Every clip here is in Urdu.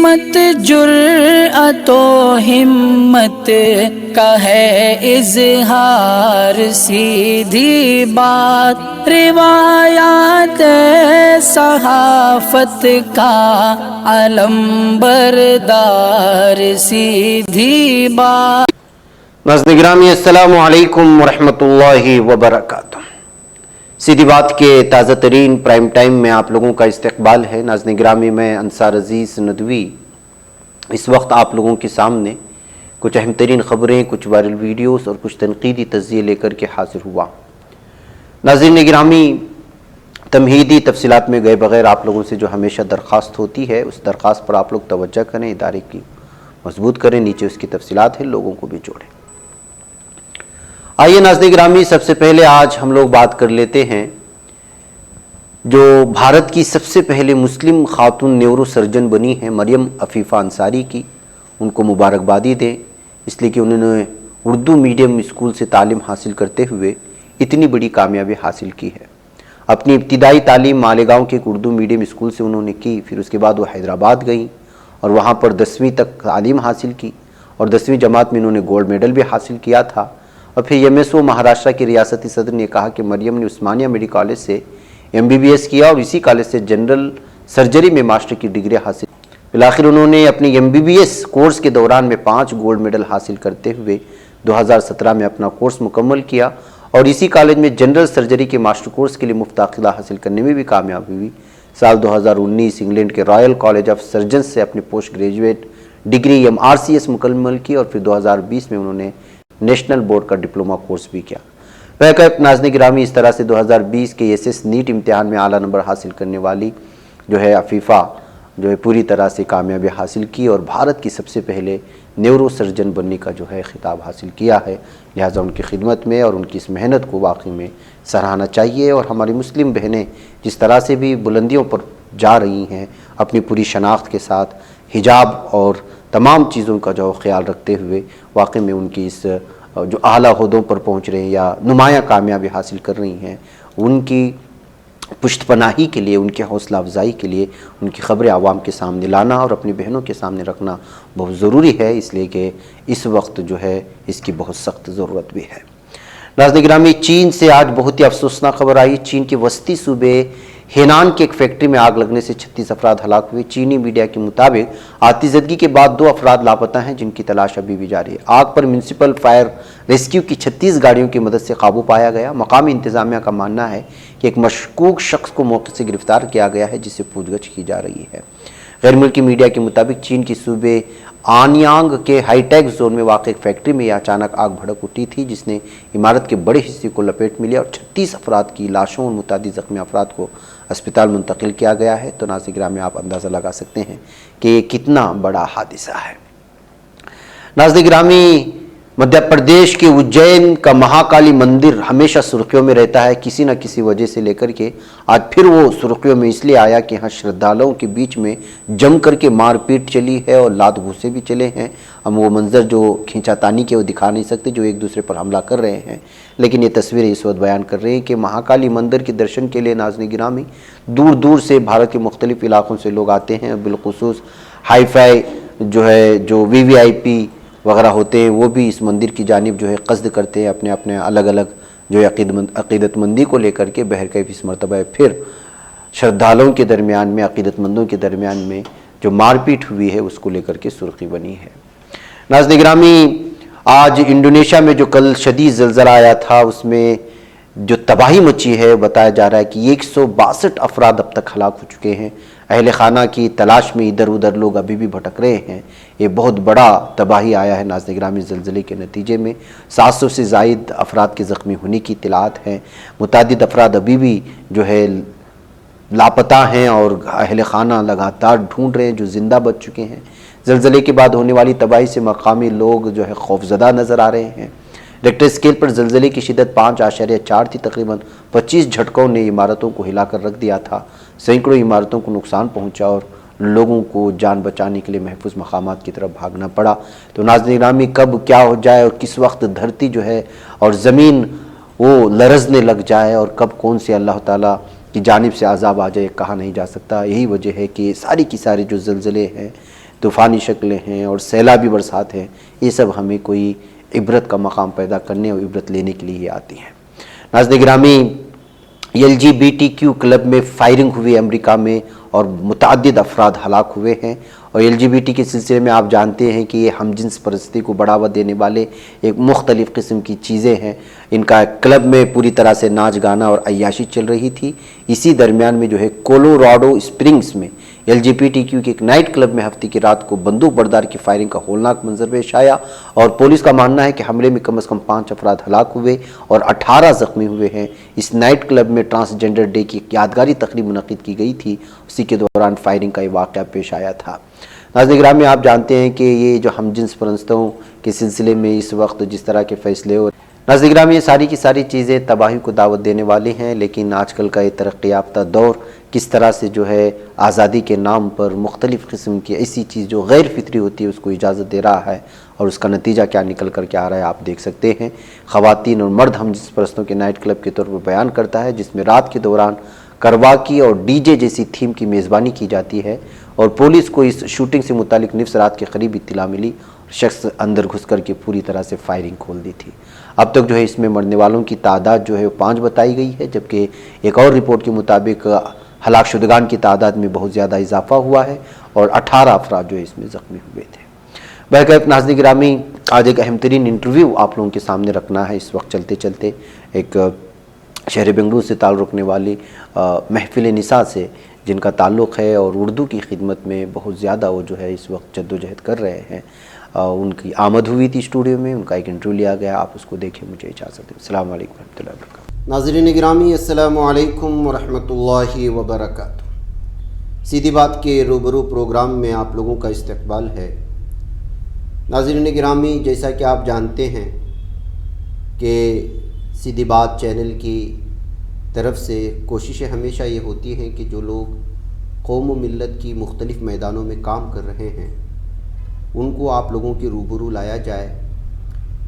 سمت جرأت و ہمت کا ہے اظہار، سیدھی بات روایات صحافت کا علم بردار، سیدھی بات۔ ناظرین گرامی السلام علیکم ورحمۃ اللہ وبرکاتہ۔ سیدھی بات کے تازہ ترین پرائم ٹائم میں آپ لوگوں کا استقبال ہے۔ ناظرین گرامی، میں انصار عزیز ندوی اس وقت آپ لوگوں کے سامنے کچھ اہم ترین خبریں، کچھ وائرل ویڈیوز اور کچھ تنقیدی تجزیے لے کر کے حاضر ہوا۔ ناظرین گرامی، تمہیدی تفصیلات میں گئے بغیر آپ لوگوں سے جو ہمیشہ درخواست ہوتی ہے، اس درخواست پر آپ لوگ توجہ کریں، ادارے کی مضبوط کریں، نیچے اس کی تفصیلات ہیں، لوگوں کو بھی جوڑیں۔ آئیے ناظرین گرامی، سب سے پہلے آج ہم لوگ بات کر لیتے ہیں جو بھارت کی سب سے پہلے مسلم خاتون نیورو سرجن بنی ہیں مریم عفیفہ انصاری کی۔ ان کو مبارکبادی دیں، اس لیے کہ انہوں نے اردو میڈیم اسکول سے تعلیم حاصل کرتے ہوئے اتنی بڑی کامیابی حاصل کی ہے۔ اپنی ابتدائی تعلیم مالیگاؤں کے ایک اردو میڈیم اسکول سے انہوں نے کی، پھر اس کے بعد وہ حیدرآباد گئیں اور وہاں پر 10ویں تک تعلیم حاصل کی، اور 10ویں جماعت میں انہوں نے گولڈ میڈل بھی حاصل کیا تھا۔ اور پھر MSO مہاراشٹر کے ریاستی صدر نے کہا کہ مریم نے عثمانیہ میڈیکل کالج سے MBBS کیا اور اسی کالج سے جنرل سرجری میں ماسٹر کی ڈگری حاصل۔ بالآخر انہوں نے اپنی MBBS کورس کے دوران میں 5 گولڈ میڈل حاصل کرتے ہوئے 2017 میں اپنا کورس مکمل کیا، اور اسی کالج میں جنرل سرجری کے ماسٹر کورس کے لیے مفت داخلہ حاصل کرنے میں بھی کامیاب ہوئی۔ سال 2019 انگلینڈ کے رائل کالج آف سرجنز سے اپنی پوسٹ گریجویٹ ڈگری MRCS مکمل کی، اور پھر 2020 میں انہوں نے نیشنل بورڈ کا ڈپلومہ کورس بھی کیا۔ ناظرین گرامی، اس طرح سے 2020 کے SS نیٹ امتحان میں اعلیٰ نمبر حاصل کرنے والی جو ہے عفیفہ جو ہے پوری طرح سے کامیابی حاصل کی اور بھارت کی سب سے پہلے نیورو سرجن بننے کا جو ہے خطاب حاصل کیا ہے۔ لہٰذا ان کی خدمت میں اور ان کی اس محنت کو واقعی میں سراہنا چاہیے، اور ہماری مسلم بہنیں جس طرح سے بھی بلندیوں پر جا رہی ہیں اپنی پوری شناخت کے ساتھ، حجاب اور تمام چیزوں کا جو خیال رکھتے ہوئے، واقعی میں ان کی اس جو اعلیٰ عہدوں پر پہنچ رہے ہیں یا نمایاں کامیابی حاصل کر رہی ہیں، ان کی پشت پناہی کے لیے، ان کی حوصلہ افزائی کے لیے ان کی خبریں عوام کے سامنے لانا اور اپنی بہنوں کے سامنے رکھنا بہت ضروری ہے، اس لیے کہ اس وقت جو ہے اس کی بہت سخت ضرورت بھی ہے۔ ناظرین گرامی، چین سے آج بہت ہی افسوسناک خبر آئی۔ چین کے وسطی صوبے ہینان کے ایک فیکٹری میں آگ لگنے سے 36 افراد ہلاک ہوئے۔ چینی میڈیا کے مطابق آتش زدگی کے بعد 2 افراد لاپتہ ہیں، جن کی تلاش ابھی بھی جاری ہے۔ آگ پر میونسپل فائر ریسکیو کی 36 گاڑیوں کی مدد سے قابو پایا گیا۔ مقامی انتظامیہ کا ماننا ہے کہ ایک مشکوک شخص کو موقع سے گرفتار کیا گیا ہے، جس سے پوچھ گچھ کی جا رہی ہے۔ غیر ملکی میڈیا کے مطابق چین کی صوبے آنیانگ کے ہائی ٹیک زون میں واقع ایک فیکٹری میں یہ اچانک آگ بھڑک اٹھی تھی، جس نے عمارت کے بڑے حصے کو لپیٹ میں لیا اور 36 افراد کی لاشوں اور متعدد زخمی افراد کو اسپتال منتقل کیا گیا ہے۔ تو ناظرین گرامی، آپ اندازہ لگا سکتے ہیں کہ یہ کتنا بڑا حادثہ ہے۔ ناظرین گرامی، مدھیہ پردیش کے اجین کا مہاکالی مندر ہمیشہ سرخیوں میں رہتا ہے، کسی نہ کسی وجہ سے لے کر کے آج پھر وہ سرخیوں میں اس لیے آیا کہ یہاں شردھالوں کے بیچ میں جم کر کے مار پیٹ چلی ہے اور لات گھوسے بھی چلے ہیں۔ ہم وہ منظر جو کھینچا تانی کے وہ دکھا نہیں سکتے، جو ایک دوسرے پر حملہ کر رہے ہیں، لیکن یہ تصویریں اس وقت بیان کر رہے ہیں کہ مہاکالی مندر کے درشن کے لیے ناظرین گرامی دور دور سے بھارت کے مختلف علاقوں سے لوگ آتے ہیں، بالخصوص ہائی فائی جو VVIP وغیرہ ہوتے ہیں، وہ بھی اس مندر کی جانب جو ہے قصد کرتے ہیں، اپنے الگ الگ جو عقیدت مندی کو لے کر کے۔ بہرکیف اس مرتبہ پھر شردھالوں کے درمیان میں، عقیدت مندوں کے درمیان میں جو مار پیٹ ہوئی ہے، اس کو لے کر کے سرخی بنی ہے۔ ناظرین گرامی، آج انڈونیشیا میں جو کل شدید زلزلہ آیا تھا، اس میں جو تباہی مچی ہے، بتایا جا رہا ہے کہ 162 افراد اب تک ہلاک ہو چکے ہیں۔ اہل خانہ کی تلاش میں ادھر ادھر لوگ ابھی بھی بھٹک رہے ہیں۔ یہ بہت بڑا تباہی آیا ہے ناظرین گرامی زلزلے کے نتیجے میں۔ 700 سے زائد افراد کے زخمی ہونے کی اطلاعات ہیں۔ متعدد افراد ابھی بھی جو ہے لاپتہ ہیں اور اہل خانہ لگاتار ڈھونڈ رہے ہیں جو زندہ بچ چکے ہیں۔ زلزلے کے بعد ہونے والی تباہی سے مقامی لوگ جو ہے خوفزدہ نظر آ رہے ہیں۔ ریکٹر اسکیل پر زلزلے کی شدت 5.4 تھی۔ تقریباً 25 جھٹکوں نے عمارتوں کو ہلا کر رکھ دیا تھا۔ سینکڑوں عمارتوں کو نقصان پہنچا اور لوگوں کو جان بچانے کے لیے محفوظ مقامات کی طرف بھاگنا پڑا۔ تو ناظرین گرامی، کب کیا ہو جائے اور کس وقت دھرتی جو ہے اور زمین وہ لرزنے لگ جائے اور کب کون سے اللہ تعالیٰ کی جانب سے عذاب آ جائے، کہا نہیں جا سکتا۔ یہی وجہ ہے کہ ساری کی ساری جو زلزلے ہیں طوفانی شکلیں ہیں اور سیلابی برسات ہیں، یہ سب ہمیں کوئی عبرت کا مقام پیدا کرنے اور عبرت لینے کے لیے آتی ہیں۔ ناظرین گرامی، LGBTQ کلب میں فائرنگ ہوئی امریکہ میں اور متعدد افراد ہلاک ہوئے ہیں، اور LGBT کے سلسلے میں آپ جانتے ہیں کہ یہ ہم جنس پرستی کو بڑھاوا دینے والے ایک مختلف قسم کی چیزیں ہیں۔ ان کا کلب میں پوری طرح سے ناچ گانا اور عیاشی چل رہی تھی۔ اسی درمیان میں جو ہے کولوراڈو اسپرنگز میں LGBTQ کے ایک نائٹ کلب میں ہفتے کی رات کو بندوق بردار کی فائرنگ کا ہولناک منظر پیش آیا، اور پولیس کا ماننا ہے کہ حملے میں کم از کم 5 افراد ہلاک ہوئے اور 18 زخمی ہوئے ہیں۔ اس نائٹ کلب میں ٹرانسجنڈر ڈے کی یادگاری تقریب منعقد کی گئی تھی، اسی کے دوران فائرنگ کا یہ واقعہ پیش آیا تھا۔ ناظرین گرامی، آپ جانتے ہیں کہ یہ جو ہم جنس پرستوں کے سلسلے میں اس وقت جس طرح کے فیصلے ہو، ناظرین گرامی یہ ساری کی ساری چیزیں تباہی کو دعوت دینے والی ہیں، لیکن آج کل کا یہ ترقی یافتہ دور کس طرح سے جو ہے آزادی کے نام پر مختلف قسم کی ایسی چیز جو غیر فطری ہوتی ہے اس کو اجازت دے رہا ہے، اور اس کا نتیجہ کیا نکل کر کے آ رہا ہے آپ دیکھ سکتے ہیں۔ خواتین اور مرد ہم جنس پرستوں کے نائٹ کلب کے طور پر بیان کرتا ہے، جس میں رات کے دوران کرواکی اور DJ جیسی تھیم کی میزبانی کی جاتی ہے، اور پولیس کو اس شوٹنگ سے متعلق نصف رات کے قریب اطلاع ملی، شخص اندر گھس کر کے پوری طرح سے فائرنگ کھول دی تھی۔ اب تک جو ہے اس میں مرنے والوں کی تعداد جو ہے 5 بتائی گئی ہے، جبکہ ایک اور رپورٹ کے مطابق ہلاک شدگان کی تعداد میں بہت زیادہ اضافہ ہوا ہے، اور 18 افراد جو ہے اس میں زخمی ہوئے تھے۔ بہرکیف ناظرین گرامی، آج ایک اہم ترین انٹرویو آپ لوگوں کے سامنے رکھنا ہے اس وقت چلتے چلتے، ایک شہر بنگلور سے تعلق رکھنے والی محفل نساء سے، جن کا تعلق ہے اور اردو کی خدمت میں بہت زیادہ وہ جو ہے اس وقت جد و جہد کر رہے ہیں۔ ان کی آمد ہوئی تھی اسٹوڈیو میں، ان کا ایک انٹرویو لیا گیا، آپ اس کو دیکھیں، مجھے اجازت دیں۔ السلام علیکم ورحمۃ اللہ وبرکاتہ۔ ناظرین گرامی، السلام علیکم ورحمۃ اللہ وبرکاتہ۔ سیدھی بات کے روبرو پروگرام میں آپ لوگوں کا استقبال ہے۔ ناظرین گرامی، جیسا کہ آپ جانتے ہیں کہ سیدھی بات چینل کی طرف سے کوششیں ہمیشہ یہ ہوتی ہیں کہ جو لوگ قوم و ملت کی مختلف میدانوں میں کام کر رہے ہیں ان کو آپ لوگوں کے روبرو لایا جائے۔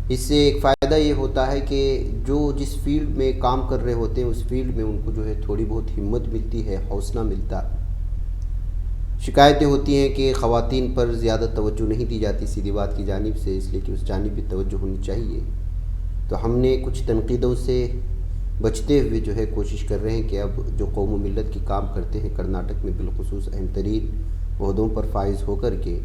اس سے ایک فائدہ یہ ہوتا ہے کہ جو جس فیلڈ میں کام کر رہے ہوتے ہیں اس فیلڈ میں ان کو جو ہے تھوڑی بہت ہمت ملتی ہے، حوصلہ ملتا۔ شکایتیں ہوتی ہیں کہ خواتین پر زیادہ توجہ نہیں دی جاتی سیدھی بات کی جانب سے، اس لیے کہ اس جانب بھی توجہ ہونی چاہیے۔ تو ہم نے کچھ تنقیدوں سے بچتے ہوئے جو ہے کوشش کر رہے ہیں کہ اب جو قوم و ملت کی کام کرتے ہیں کرناٹک میں بالخصوص اہم ترین عہدوں پر فائز ہو کر کے،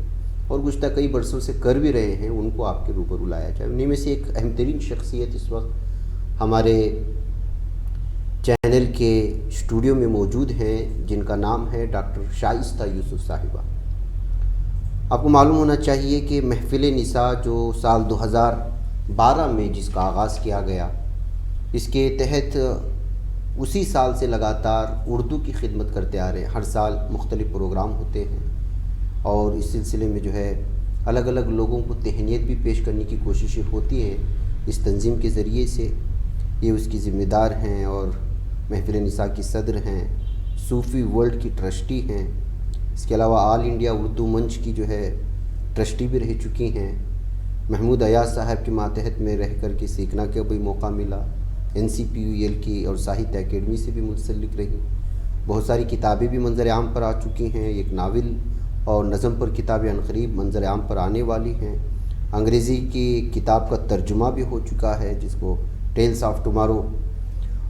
اور گزشتہ کئی برسوں سے کر بھی رہے ہیں، ان کو آپ کے روبرو لایا جائے۔ انہیں میں سے ایک اہم ترین شخصیت اس وقت ہمارے چینل کے اسٹوڈیو میں موجود ہیں، جن کا نام ہے ڈاکٹر شائستہ یوسف صاحبہ۔ آپ کو معلوم ہونا چاہیے کہ محفل نساء جو سال 2012 میں جس کا آغاز کیا گیا، اس کے تحت اسی سال سے لگاتار اردو کی خدمت کرتے آ رہے ہیں۔ ہر سال مختلف پروگرام ہوتے ہیں، اور اس سلسلے میں جو ہے الگ الگ لوگوں کو تہنیت بھی پیش کرنے کی کوششیں ہوتی ہیں اس تنظیم کے ذریعے سے۔ یہ اس کی ذمہ دار ہیں اور محفل نساء کی صدر ہیں، صوفی ورلڈ کی ٹرسٹی ہیں، اس کے علاوہ آل انڈیا اردو منچ کی جو ہے ٹرسٹی بھی رہ چکی ہیں۔ محمود ایاز صاحب کے ماتحت میں رہ کر کے سیکھنا کا بھی موقع ملا، NCPUL کی اور ساہتیہ اکیڈمی سے بھی منسلک رہی۔ بہت ساری کتابیں بھی منظر عام پر آ چکی ہیں، ایک ناول اور نظم پر کتابیں عنقریب منظر عام پر آنے والی ہیں۔ انگریزی کی کتاب کا ترجمہ بھی ہو چکا ہے جس کو ٹیلز آف ٹمارو،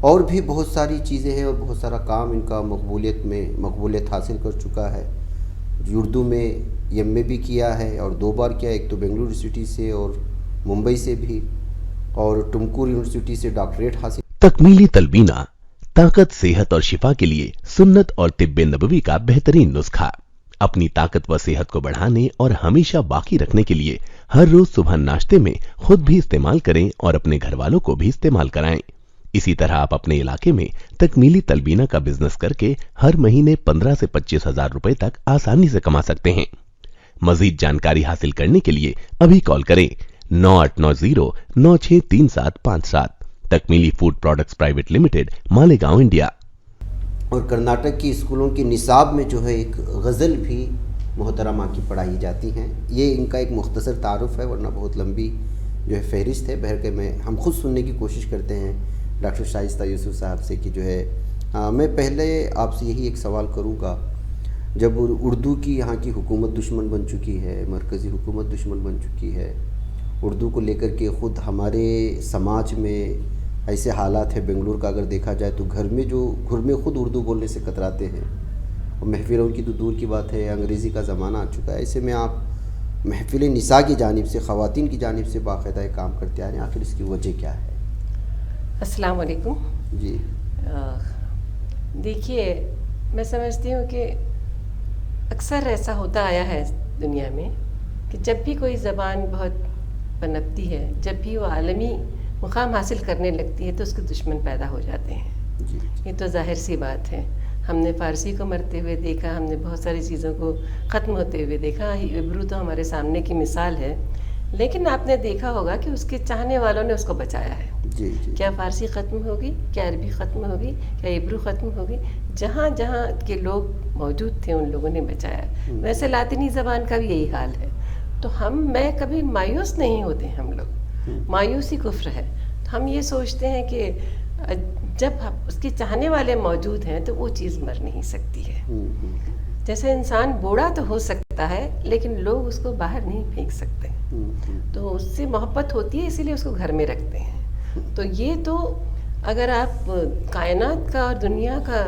اور بھی بہت ساری چیزیں ہیں اور بہت سارا کام ان کا مقبولیت حاصل کر چکا ہے۔ اردو میں MA بھی کیا ہے اور 2 بار کیا، ایک تو بنگلور یونیورسٹی سے اور ممبئی سے بھی، اور ٹمکور یونیورسٹی سے ڈاکٹریٹ حاصل۔ تکمیلی تلبینہ، طاقت، صحت اور شفا کے لیے سنت اور طب نبوی کا بہترین نسخہ۔ اپنی طاقت و صحت کو بڑھانے اور ہمیشہ باقی رکھنے کے لیے ہر روز صبح ناشتے میں خود بھی استعمال کریں اور اپنے گھر والوں کو بھی استعمال کرائیں۔ اسی طرح آپ اپنے علاقے میں تکمیلی تلبینہ کا بزنس کر کے ہر مہینے 15 سے 25 ہزار روپے تک آسانی سے کما سکتے ہیں۔ مزید جانکاری حاصل کرنے کے لیے ابھی کال کریں 9890963757۔ Takmili food products private limited, Malegaon, India. اور کرناٹک کی اسکولوں کے نصاب میں جو ہے ایک غزل بھی محترمہ کی پڑھائی جاتی ہیں۔ یہ ان کا ایک مختصر تعارف ہے، ورنہ بہت لمبی جو ہے فہرست ہے، بہرکہ ہم خود سننے کی کوشش کرتے ہیں ڈاکٹر شائستہ یوسف صاحب سے کہ جو ہے میں پہلے آپ سے یہی ایک سوال کروں گا۔ جب اردو کی یہاں کی حکومت دشمن بن چکی ہے، مرکزی حکومت دشمن بن چکی ہے، اردو کو لے کر کے خود ہمارے سماج میں ایسے حالات ہیں، بنگلور کا اگر دیکھا جائے تو گھر میں خود اردو بولنے سے کتراتے ہیں، اور محفلوں کی تو دور کی بات ہے، انگریزی کا زمانہ آ چکا ہے۔ ایسے میں آپ محفل نساء کی جانب سے، خواتین کی جانب سے باقاعدہ کام کرتے آ رہے ہیں، آخر اس کی وجہ کیا ہے؟ السلام علیکم۔ جی دیکھیے، میں سمجھتی ہوں کہ اکثر ایسا ہوتا آیا ہے دنیا میں کہ جب بھی کوئی زبان بہت پنپتی ہے، جب بھی وہ عالمی مقام حاصل کرنے لگتی ہے تو اس کے دشمن پیدا ہو جاتے ہیں۔ جی یہ تو ظاہر سی بات ہے۔ ہم نے فارسی کو مرتے ہوئے دیکھا، ہم نے بہت ساری چیزوں کو ختم ہوتے ہوئے دیکھا۔ عبرو تو ہمارے سامنے کی مثال ہے، لیکن آپ نے دیکھا ہوگا کہ اس کے چاہنے والوں نے اس کو بچایا ہے۔ جی جی کیا فارسی ختم ہوگی؟ کیا عربی ختم ہوگی؟ کیا عبرو ختم ہوگی؟ جہاں جہاں کے لوگ موجود تھے ان لوگوں نے بچایا۔ ویسے لاطینی زبان کا بھی یہی حال ہے۔ تو میں کبھی مایوس نہیں ہوتے، ہم لوگ مایوسی کفر ہے۔ ہم یہ سوچتے ہیں کہ جب اس کے چاہنے والے موجود ہیں تو وہ چیز مر نہیں سکتی ہے۔ جیسے انسان بوڑھا تو ہو سکتا ہے لیکن لوگ اس کو باہر نہیں پھینک سکتے، تو اس سے محبت ہوتی ہے، اسی لیے اس کو گھر میں رکھتے ہیں۔ تو یہ تو اگر آپ کائنات کا اور دنیا کا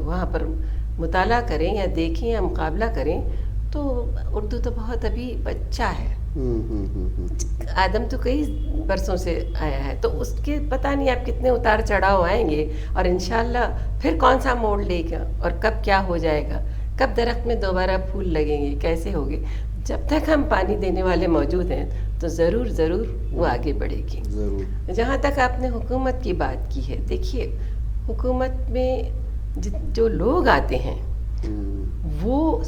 وہاں پر مطالعہ کریں یا دیکھیں یا مقابلہ کریں تو اردو تو بہت ابھی بچہ ہے۔ آدم تو کئی برسوں سے آیا ہے، تو اس کے پتہ نہیں آپ کتنے اتار چڑھاؤ آئیں گے، اور انشاءاللہ پھر کون سا موڑ لے گا اور کب کیا ہو جائے گا، کب درخت میں دوبارہ پھول لگیں گے، کیسے ہوگے۔ جب تک ہم پانی دینے والے موجود ہیں تو ضرور وہ آگے بڑھے گی۔ ضرور۔ جہاں تک آپ نے حکومت کی بات کی ہے، دیکھیے حکومت میں جو لوگ آتے ہیں وہ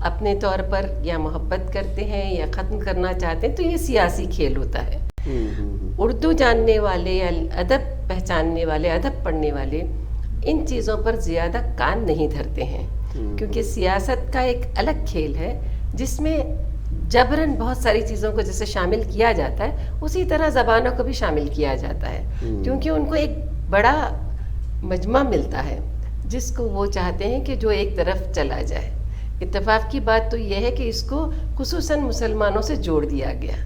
اپنے طور پر یا محبت کرتے ہیں یا ختم کرنا چاہتے ہیں، تو یہ سیاسی کھیل ہوتا ہے۔ اردو جاننے والے یا ادب پہچاننے والے، ادب پڑھنے والے ان چیزوں پر زیادہ کان نہیں دھرتے ہیں، کیونکہ سیاست کا ایک الگ کھیل ہے جس میں جبراً بہت ساری چیزوں کو جیسے شامل کیا جاتا ہے اسی طرح زبانوں کو بھی شامل کیا جاتا ہے، کیونکہ ان کو ایک بڑا مجمع ملتا ہے جس کو وہ چاہتے ہیں کہ جو ایک طرف چلا جائے۔ اتفاق کی بات تو یہ ہے کہ اس کو خصوصاً مسلمانوں سے جوڑ دیا گیا،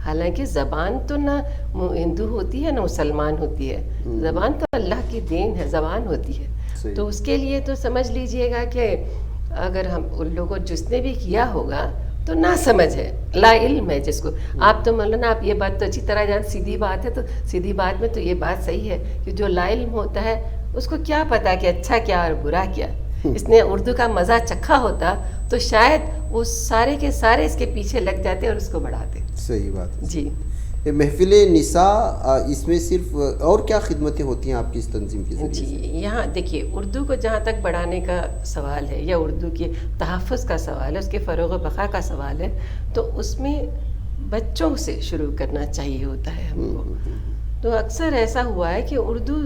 حالانکہ زبان تو نہ ہندو ہوتی ہے نہ مسلمان ہوتی ہے، زبان تو اللہ کی دین ہے، زبان ہوتی ہے۔ تو اس کے لیے تو سمجھ لیجئے گا کہ اگر ہم ان لوگوں جس نے بھی کیا ہوگا تو نہ سمجھ ہے، لا علم ہے جس کو۔ آپ تو مولانا آپ یہ بات تو اچھی طرح جان، سیدھی بات ہے، تو سیدھی بات میں تو یہ بات صحیح ہے کہ جو لا علم ہوتا ہے اس کو کیا پتا کہ اچھا کیا اور برا کیا۔ اس نے اردو کا مزہ چکھا ہوتا تو شاید وہ سارے کے سارے اس کے پیچھے لگ جاتے اور اس کو بڑھاتے۔ صحیح بات ہے۔ جی محفل نساء، اس میں صرف اور کیا خدمتیں ہوتی ہیں آپ کی اس تنظیم کے ذریعے سے؟ جی، یہاں دیکھیے اردو کو جہاں تک بڑھانے کا سوال ہے یا اردو کے تحفظ کا سوال ہے، اس کے فروغ و بقا کا سوال ہے، تو اس میں بچوں سے شروع کرنا چاہیے ہوتا ہے ہم کو۔ تو اکثر ایسا ہوا ہے کہ اردو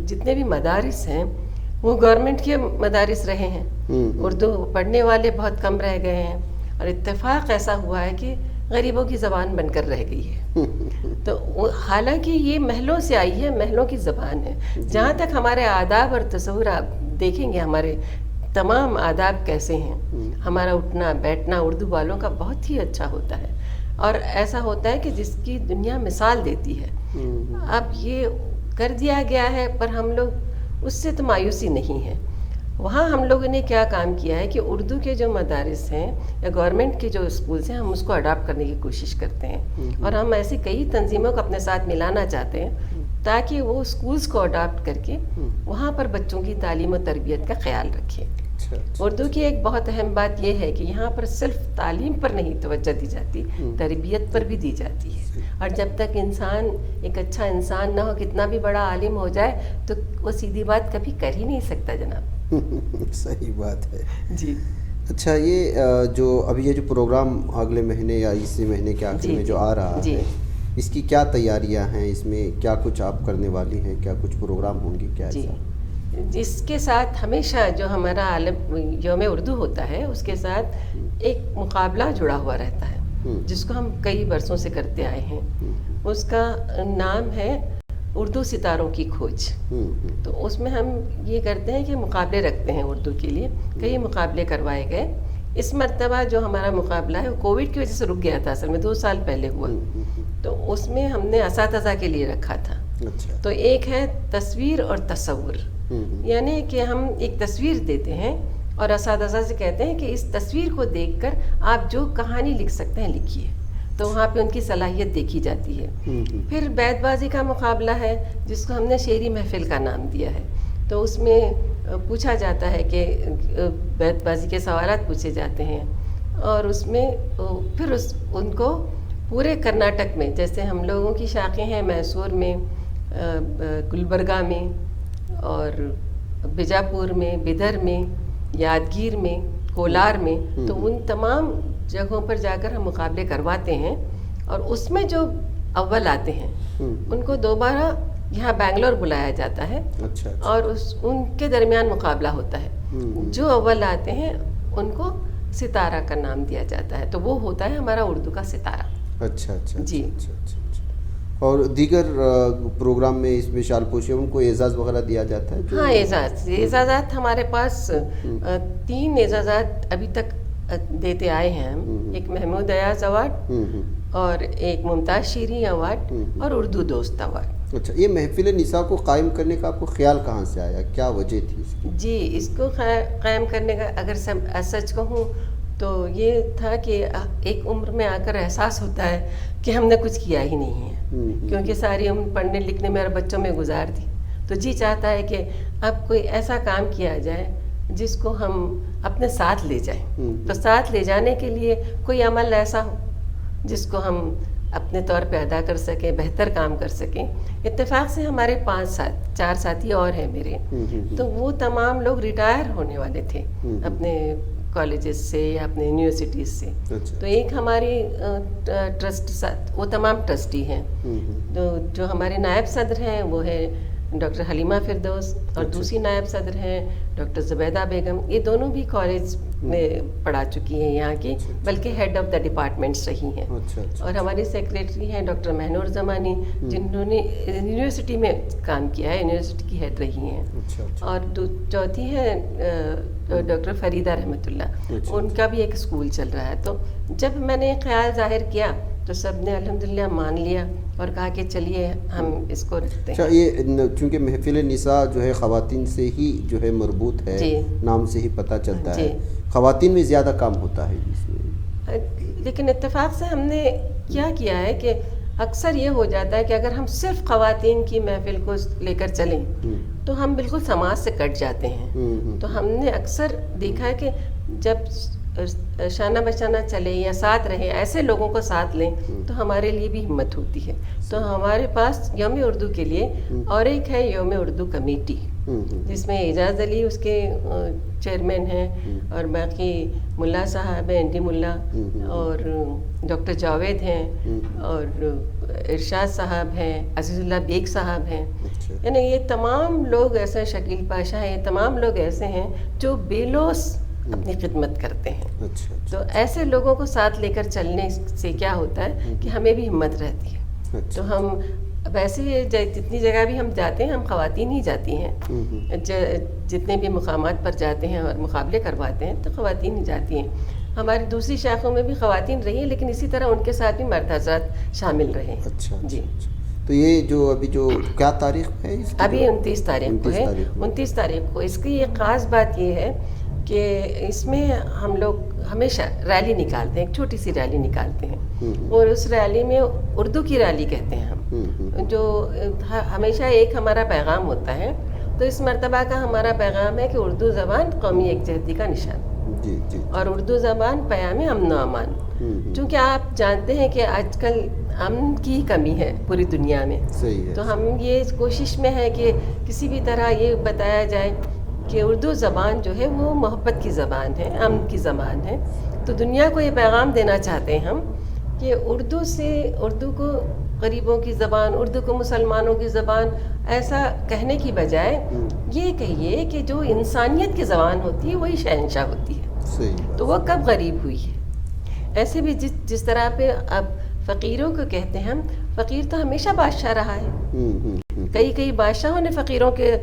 جتنے بھی مدارس ہیں وہ گورنمنٹ کے مدارس رہے ہیں، اردو پڑھنے والے بہت کم رہ گئے ہیں، اور اتفاق ایسا ہوا ہے کہ غریبوں کی زبان بن کر رہ گئی ہے۔ تو حالانکہ یہ محلوں سے آئی ہے، محلوں کی زبان ہے۔ جہاں تک ہمارے آداب اور تصور آپ دیکھیں گے، ہمارے تمام آداب کیسے ہیں، ہمارا اٹھنا بیٹھنا اردو والوں کا بہت ہی اچھا ہوتا ہے، اور ایسا ہوتا ہے کہ جس کی دنیا مثال دیتی ہے۔ اب یہ کر دیا گیا ہے پر ہم لوگ اس سے تو مایوسی نہیں ہے۔ وہاں ہم لوگوں نے کیا کام کیا ہے کہ اردو کے جو مدارس ہیں یا گورنمنٹ کے جو اسکولس ہیں، ہم اس کو اڈاپٹ کرنے کی کوشش کرتے ہیں، اور ہم ایسی کئی تنظیموں کو اپنے ساتھ ملانا چاہتے ہیں تاکہ وہ اسکولس کو اڈاپٹ کر کے وہاں پر بچوں کی تعلیم و تربیت کا خیال رکھیں۔ اردو کی ایک بہت اہم بات یہ ہے کہ یہاں پر صرف تعلیم پر نہیں توجہ دی جاتی، تربیت پر بھی دی جاتی ہے، اور جب تک انسان ایک اچھا انسان نہ ہو، کتنا بھی بڑا عالم ہو جائے تو وہ سیدھی بات کبھی کر ہی نہیں سکتا جناب۔ صحیح بات ہے جی اچھا، یہ جو پروگرام اگلے مہینے یا اسی مہینے کے آخر میں جو آ رہا ہے، اس کی کیا تیاریاں ہیں؟ اس میں کیا کچھ آپ کرنے والی ہیں؟ کیا کچھ پروگرام ہوں گے؟ کیا ایسا؟ جس کے ساتھ ہمیشہ جو ہمارا عالم یوم اردو ہوتا ہے اس کے ساتھ ایک مقابلہ جڑا ہوا رہتا ہے، جس کو ہم کئی برسوں سے کرتے آئے ہیں۔ اس کا نام ہے اردو ستاروں کی کھوج. تو اس میں ہم یہ کرتے ہیں کہ مقابلے رکھتے ہیں اردو کے لیے. کئی مقابلے کروائے گئے. اس مرتبہ جو ہمارا مقابلہ ہے وہ کووڈ کی وجہ سے رک گیا تھا، اصل میں 2 سال پہلے ہوا. تو اس میں ہم نے اساتذہ کے لیے رکھا تھا. تو ایک ہے تصویر اور تصور، یعنی کہ ہم ایک تصویر دیتے ہیں اور اساتذہ سے کہتے ہیں کہ اس تصویر کو دیکھ کر آپ جو کہانی لکھ سکتے ہیں لکھیے. تو وہاں پہ ان کی صلاحیت دیکھی جاتی ہے. پھر بیت بازی کا مقابلہ ہے جس کو ہم نے شعری محفل کا نام دیا ہے. تو اس میں پوچھا جاتا ہے کہ بیت بازی کے سوالات پوچھے جاتے ہیں اور اس میں پھر ان کو پورے کرناٹک میں، جیسے ہم لوگوں کی شاخیں ہیں میسور میں، گلبرگہ میں اور بیجاپور میں، بیدر میں، یادگیر میں، کولار میں، تو ان تمام جگہوں پر جا کر ہم مقابلے کرواتے ہیں. اور اس میں جو اول آتے ہیں ان کو دوبارہ یہاں بنگلور بلایا جاتا ہے اور ان کے درمیان مقابلہ ہوتا ہے. جو اول آتے ہیں ان کو ستارہ کا نام دیا جاتا ہے. تو وہ ہوتا ہے ہمارا اردو کا ستارہ. اچھا جی. اور دیگر پروگرام میں اس میں شال پوشی ان کو اعزاز وغیرہ دیا جاتا ہے؟ ہاں، اعزازات ہمارے پاس 3 اعزازات ابھی تک دیتے آئے ہیں ہم. ایک محمود ایاز ایوارڈ اور ایک ممتاز شیریں ایوارڈ اور اردو دوست ایوارڈ. اچھا، یہ محفل نساء کو قائم کرنے کا آپ کو خیال کہاں سے آیا؟ کیا وجہ تھی اس کی؟ جی، اس کو قائم کرنے کا اگر سچ کہوں تو یہ تھا کہ ایک عمر میں آ کر احساس ہوتا ہے کہ ہم نے کچھ کیا ہی نہیں ہے، کیونکہ ساری عمر پڑھنے لکھنے میں اور بچوں میں گزار دی. تو جی چاہتا ہے کہ اب کوئی ایسا کام کیا جائے جس کو ہم اپنے ساتھ لے جائیں. تو ساتھ لے جانے کے لیے کوئی عمل ایسا ہو جس کو ہم اپنے طور پہ ادا کر سکیں، بہتر کام کر سکیں. اتفاق سے ہمارے 4 ساتھی اور ہیں میرے، تو وہ تمام لوگ ریٹائر ہونے والے تھے اپنے کالجز سے یا اپنے یونیورسٹیز سے. تو ایک ہماری ٹرسٹ، وہ تمام ٹرسٹی ہیں. تو جو ہمارے نائب صدر ہیں وہ ہے ڈاکٹر حلیمہ فردوس اور دوسری نائب صدر ہیں ڈاکٹر زبیدہ بیگم. یہ دونوں بھی کالج میں پڑھا چکی ہیں یہاں کی، بلکہ ہیڈ آف دا ڈپارٹمنٹس رہی ہیں. اور ہماری سیکریٹری ہیں ڈاکٹر مہنور زمانی، جنہوں نے یونیورسٹی میں کام کیا ہے، یونیورسٹی کی ہیڈ رہی ہیں. اور چوتھی ہے ڈاکٹر فریدہ رحمۃ اللہ، ان کا بھی ایک اسکول چل رہا ہے. تو جب میں نے خیال ظاہر کیا تو سب نے الحمدللہ مان لیا اور کہا کہ چلیے ہم اس کو رکھتے ہیں. اچھا، یہ چونکہ محفل نساء جو ہے خواتین سے ہی جو ہے مربوط ہے، نام سے ہی پتہ چلتا ہے، خواتین میں زیادہ کام ہوتا ہے اس میں. لیکن اتفاق سے ہم نے کیا ہے کہ اکثر یہ ہو جاتا ہے کہ اگر ہم صرف خواتین کی محفل کو لے کر چلیں تو ہم بالکل سماج سے کٹ جاتے ہیں. تو ہم نے اکثر دیکھا ہے کہ جب شانہ بشانہ چلے یا ساتھ رہیں، ایسے لوگوں کو ساتھ لیں تو ہمارے لیے بھی ہمت ہوتی ہے. تو ہمارے پاس یوم اردو کے لیے اور ایک ہے یوم اردو کمیٹی، جس میں اعجاز علی اس کے چیئرمین ہیں اور باقی ملا صاحب ہیں، انڈی ملا، اور ڈاکٹر جاوید ہیں، اور ارشاد صاحب ہیں، عزیز اللہ بیگ صاحب ہیں. یعنی یہ تمام لوگ ایسے، شکیل پاشا ہیں، یہ تمام لوگ ایسے ہیں جو بے لوث اپنی خدمت کرتے ہیں. تو ایسے لوگوں کو ساتھ لے کر چلنے سے کیا ہوتا ہے کہ ہمیں بھی ہمت رہتی ہے. تو ہم ویسے جتنی جگہ بھی ہم جاتے ہیں ہم خواتین ہی جاتی ہیں، جتنے بھی مقامات پر جاتے ہیں اور مقابلے کرواتے ہیں تو خواتین ہی جاتی ہیں. ہماری دوسری شاخوں میں بھی خواتین رہی ہیں، لیکن اسی طرح ان کے ساتھ بھی مرد حضرات شامل رہے ہیں. جی. تو یہ جو ابھی جو کیا تاریخ ہے؟ ابھی 29 تاریخ کو ہے. 29 تاریخ کو. اس کی ایک خاص بات یہ ہے کہ اس میں ہم لوگ ہمیشہ ریلی نکالتے ہیں، ایک چھوٹی سی ریلی نکالتے ہیں، اور اس ریلی میں اردو کی ریلی کہتے ہیں ہم، جو ہمیشہ ایک ہمارا پیغام ہوتا ہے. تو اس مرتبہ کا ہمارا پیغام ہے کہ اردو زبان قومی یکجہتی کا نشان، اور اردو زبان پیام امن و امان. چونکہ آپ جانتے ہیں کہ آج کل امن کی کمی ہے پوری دنیا میں، تو ہم یہ کوشش میں ہے کہ کسی بھی طرح یہ بتایا جائے کہ اردو زبان جو ہے وہ محبت کی زبان ہے، امن کی زبان ہے. تو دنیا کو یہ پیغام دینا چاہتے ہیں ہم کہ اردو کو غریبوں کی زبان، اردو کو مسلمانوں کی زبان ایسا کہنے کی بجائے یہ کہیے کہ جو انسانیت کی زبان ہوتی ہے وہی شہنشاہ ہوتی ہے. تو وہ کب غریب ہوئی ہے؟ ایسے بھی جس طرح پہ اب فقیروں کو کہتے ہیں ہم، فقیر تو ہمیشہ بادشاہ رہا ہے. کئی بادشاہوں نے فقیروں کے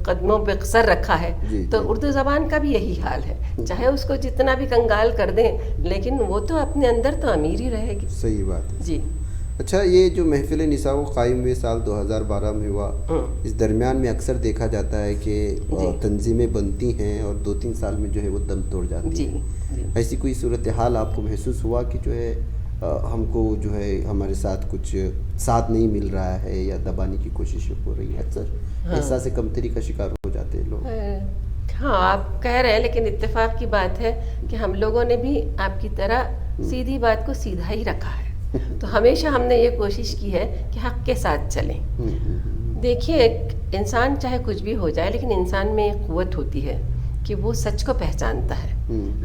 قدموں پہ سر رکھا ہے، تو اردو زبان کا بھی یہی حال ہے، چاہے اس کو جتنا بھی کنگال کر دیں لیکن وہ تو اپنے اندر تو امیر ہی رہے گی. صحیح بات ہے. جی. اچھا، یہ جو محفل نساء وہ قائم ہوئے سال 2012 میں ہوا، اس درمیان میں اکثر دیکھا جاتا ہے کہ تنظیمیں بنتی ہیں اور 2-3 سال میں جو ہے وہ دم توڑ جاتی ہیں. ایسی کوئی صورتحال آپ کو محسوس ہوا کہ جو ہے ہم کو جو ہے ہمارے ساتھ کچھ ساتھ نہیں مل رہا ہے یا دبانے کی کوشش ہو رہی ہے؟ اکثر احساس کمتری کا شکار ہو جاتے ہیں لوگ. ہاں، آپ کہہ رہے ہیں، لیکن اتفاق کی بات ہے کہ ہم لوگوں نے بھی آپ کی طرح سیدھی بات کو سیدھا ہی رکھا ہے. تو ہمیشہ ہم نے یہ کوشش کی ہے کہ حق کے ساتھ چلیں. دیکھیے، ایک انسان چاہے کچھ بھی ہو جائے لیکن انسان میں ایک قوت ہوتی ہے کہ وہ سچ کو پہچانتا ہے.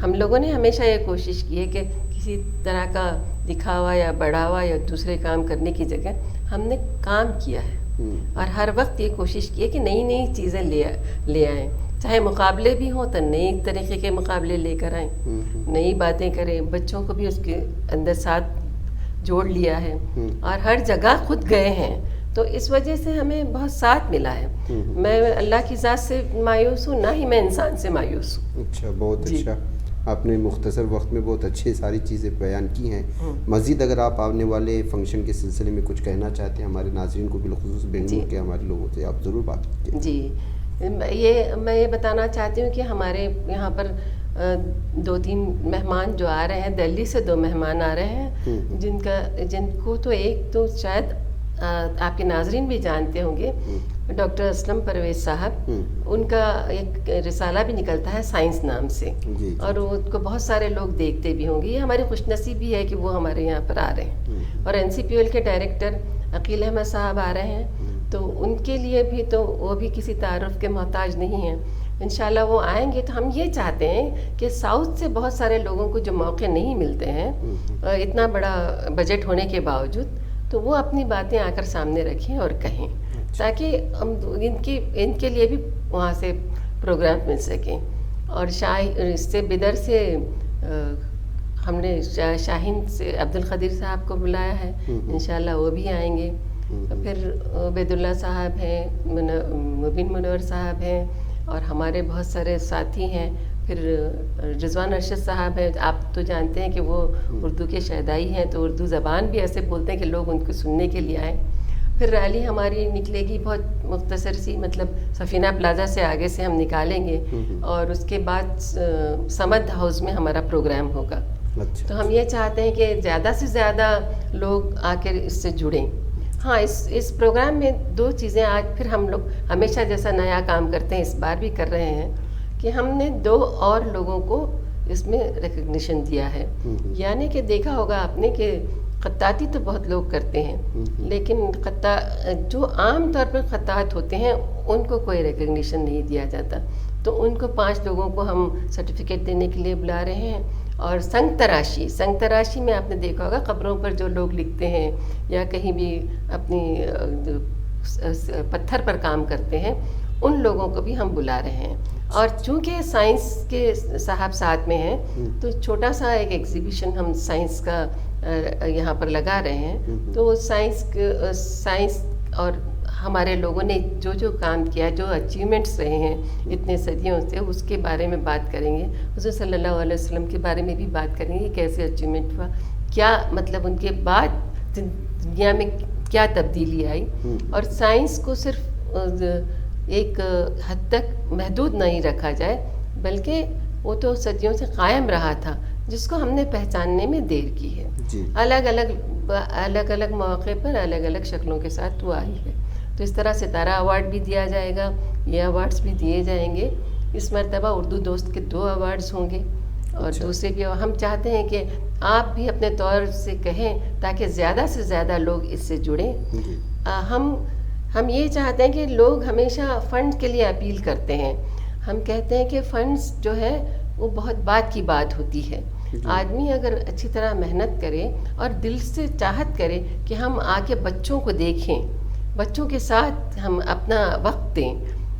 ہم لوگوں نے ہمیشہ یہ کوشش کی ہے کہ کسی طرح کا دکھاوا یا بڑھاوا یا دوسرے کام کرنے کی جگہ ہم نے کام کیا ہے، اور ہر وقت یہ کوشش کی ہے کہ نئی چیزیں لے آئیں. چاہے مقابلے بھی ہوں تو نئی طریقے کے مقابلے لے کر آئیں، نئی باتیں کریں، بچوں کو بھی اس کے اندر ساتھ جوڑ لیا ہے، اور ہر جگہ خود گئے ہیں. تو اس وجہ سے ہمیں بہت ساتھ ملا ہے. میں اللہ کی ذات سے مایوس ہوں، نہ ہی میں انسان سے مایوس ہوں. اچھا، بہت اچھا. آپ نے مختصر وقت میں بہت اچھے ساری چیزیں بیان کی ہیں. مزید اگر آپ آنے والے فنکشن کے سلسلے میں کچھ کہنا چاہتے ہیں ہمارے ناظرین کو، بالخصوص بنگلور کے ہمارے لوگوں سے، آپ ضرور بات کیجیے. جی، میں یہ بتانا چاہتی ہوں کہ ہمارے یہاں پر 2-3 مہمان جو آ رہے ہیں، دہلی سے 2 مہمان آ رہے ہیں، جن کو تو ایک تو شاید آپ کے ناظرین بھی جانتے ہوں گے، ڈاکٹر اسلم پرویز صاحب. ان کا ایک رسالہ بھی نکلتا ہے سائنس نام سے، اور ان کو بہت سارے لوگ دیکھتے بھی ہوں گے. یہ ہماری خوش نصیبی ہے کہ وہ ہمارے یہاں پر آ رہے ہیں. اور NCPL کے ڈائریکٹر عقیل احمد صاحب آ رہے ہیں، تو ان کے لیے بھی تو وہ بھی کسی تعارف کے محتاج نہیں ہیں. انشاءاللہ وہ آئیں گے. تو ہم یہ چاہتے ہیں کہ ساؤتھ سے بہت سارے لوگوں کو جو موقع نہیں ملتے ہیں اتنا بڑا بجٹ ہونے کے باوجود، تو وہ اپنی باتیں آ کر سامنے رکھیں اور کہیں، تاکہ ہم ان کے لیے بھی وہاں سے پروگرام مل سکیں. اور اس سے بدر سے ہم نے شاہین سے عبدالقدیر صاحب کو بلایا ہے، انشاءاللہ وہ بھی آئیں گے. پھر عبید اللہ صاحب ہیں، مبین منور صاحب ہیں، اور ہمارے بہت سارے ساتھی ہیں. پھر رضوان ارشد صاحب ہیں، آپ تو جانتے ہیں کہ وہ اردو کے شہدائی ہیں، تو اردو زبان بھی ایسے بولتے ہیں کہ لوگ ان کو سننے کے لیے آئیں. پھر ریلی ہماری نکلے گی بہت مختصر سی، مطلب سفینہ پلازا سے آگے سے ہم نکالیں گے، اور اس کے بعد سمد ہاؤس میں ہمارا پروگرام ہوگا. تو ہم یہ چاہتے ہیں کہ زیادہ سے زیادہ لوگ آ کر اس سے جڑیں. ہاں، اس پروگرام میں 2 چیزیں آج پھر ہم لوگ ہمیشہ جیسا نیا کام کرتے ہیں اس بار بھی کر رہے ہیں، کہ ہم نے 2 اور لوگوں کو اس میں ریکگنیشن دیا ہے. یعنی کہ دیکھا ہوگا آپ نے کہ خطاطی تو بہت لوگ کرتے ہیں، لیکن جو عام طور پر خطاط ہوتے ہیں ان کو کوئی ریکگنیشن نہیں دیا جاتا. تو ان کو 5 لوگوں کو ہم سرٹیفکیٹ دینے کے لیے بلا رہے ہیں. اور سنگ تراشی میں آپ نے دیکھا ہوگا قبروں پر جو لوگ لکھتے ہیں یا کہیں بھی اپنی پتھر پر کام کرتے ہیں، ان لوگوں کو بھی ہم بلا رہے ہیں. اور چونکہ سائنس کے صاحب ساتھ میں ہیں، تو چھوٹا سا ایک ایگزیبیشن ہم سائنس کا یہاں پر لگا رہے ہیں. تو سائنس اور ہمارے لوگوں نے جو کام کیا، جو اچیومنٹس رہے ہیں اتنے صدیوں سے، اس کے بارے میں بات کریں گے. حضور صلی اللہ علیہ وسلم کے بارے میں بھی بات کریں گے، کیسے اچیومنٹ ہوا، کیا مطلب ان کے بعد دنیا میں کیا تبدیلی آئی. اور سائنس کو صرف ایک حد تک محدود نہیں رکھا جائے، بلکہ وہ تو صدیوں سے قائم رہا تھا، جس کو ہم نے پہچاننے میں دیر کی ہے. الگ الگ مواقع پر الگ الگ شکلوں کے ساتھ وہ آئی ہے. تو اس طرح ستارہ ایوارڈ بھی دیا جائے گا، یہ ایوارڈز بھی دیے جائیں گے. اس مرتبہ اردو دوست کے 2 ایوارڈز ہوں گے، اور دوسرے بھی. ہم چاہتے ہیں کہ آپ بھی اپنے طور سے کہیں تاکہ زیادہ سے زیادہ لوگ اس سے جڑیں. ہم یہ چاہتے ہیں کہ لوگ ہمیشہ فنڈ کے لیے اپیل کرتے ہیں. ہم کہتے ہیں کہ فنڈز جو ہے وہ بہت بعد کی بات ہوتی ہے. آدمی اگر اچھی طرح محنت کرے اور دل سے چاہت کرے کہ ہم آ کے بچوں کو دیکھیں، بچوں کے ساتھ ہم اپنا وقت دیں،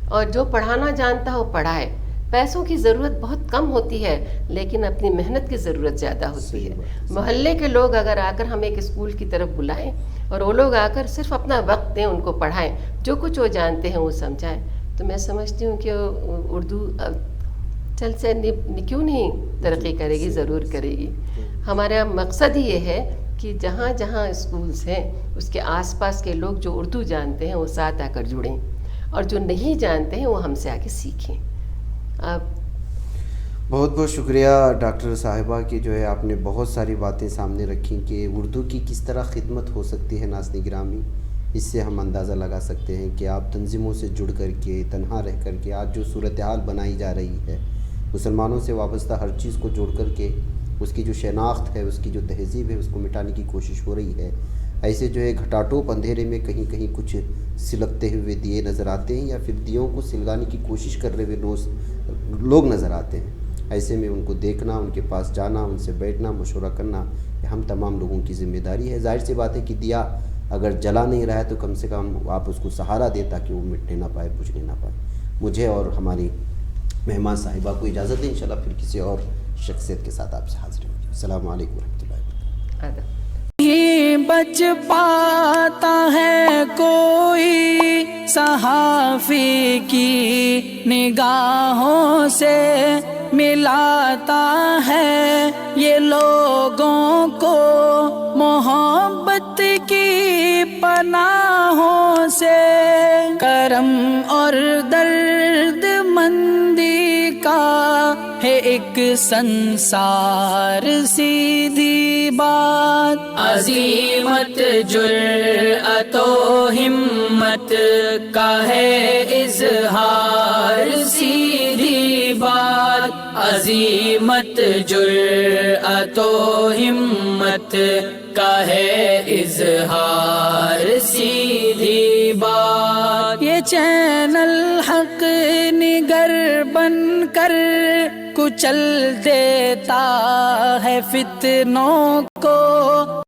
اور جو پڑھانا جانتا ہو پڑھائے، پیسوں کی ضرورت بہت کم ہوتی ہے لیکن اپنی محنت کی ضرورت زیادہ ہوتی ہے. محلے کے لوگ اگر آ کر ہم ایک اسکول کی طرف بلائیں اور وہ لوگ آ کر صرف اپنا وقت دیں، ان کو پڑھائیں، جو کچھ وہ جانتے ہیں وہ سمجھائیں، تو میں سمجھتی ہوں کہ اردو چل سے کیوں نہیں ترقی کرے گی، ضرور کرے گی. ہمارا مقصد ہی یہ ہے کہ جہاں جہاں اسکولز ہیں اس کے آس پاس کے لوگ جو اردو جانتے ہیں وہ ساتھ آ کر جڑیں، اور جو نہیں جانتے ہیں وہ ہم سے آ کے سیکھیں. آپ بہت بہت شکریہ ڈاکٹر صاحبہ کہ جو ہے آپ نے بہت ساری باتیں سامنے رکھیں کہ اردو کی کس طرح خدمت ہو سکتی ہے. ناظرین گرامی، اس سے ہم اندازہ لگا سکتے ہیں کہ آپ تنظیموں سے جڑ کر کے، تنہا رہ کر کے آج جو صورتحال بنائی جا رہی ہے، مسلمانوں سے وابستہ ہر چیز کو جوڑ کر کے اس کی جو شناخت ہے، اس کی جو تہذیب ہے، اس کو مٹانے کی کوشش ہو رہی ہے. ایسے جو ہے گھٹاٹوپ اندھیرے میں کہیں کہیں کچھ سلگتے ہوئے دیے نظر آتے ہیں، یا پھر دیوں کو سلگانے کی کوشش کر رہے ہوئے لوگ نظر آتے ہیں. ایسے میں ان کو دیکھنا، ان کے پاس جانا، ان سے بیٹھنا، مشورہ کرنا، یہ ہم تمام لوگوں کی ذمہ داری ہے. ظاہر سی بات ہے کہ دیا اگر جلا نہیں رہا ہے تو کم سے کم آپ اس کو سہارا دیں تاکہ وہ مٹنے نہ پائے، بجھنے نہ پائے. مجھے اور ہماری مہمان صاحبہ کو اجازت دیں، انشاءاللہ پھر کسی اور شخصیت کے ساتھ آپ سے حاضر ہوں گے. السلام علیکم ورحمۃ اللہ وبرکاتہ. نہیں بچ پاتا ہے کوئی صحافی کی نگاہوں سے، ملاتا ہے یہ لوگوں کو محبت کی پناہوں سے. کرم اور درد مندی کا ہے ایک سنسار، سیدھی بات عزیمت جرأت و ہمت کا ہے اظہار، سیدھی بات عزیمت جرأت و ہمت کا ہے اظہار، سیدھی بات. یہ چینل حق نگر بن کر کچل دیتا ہے فتنوں کو،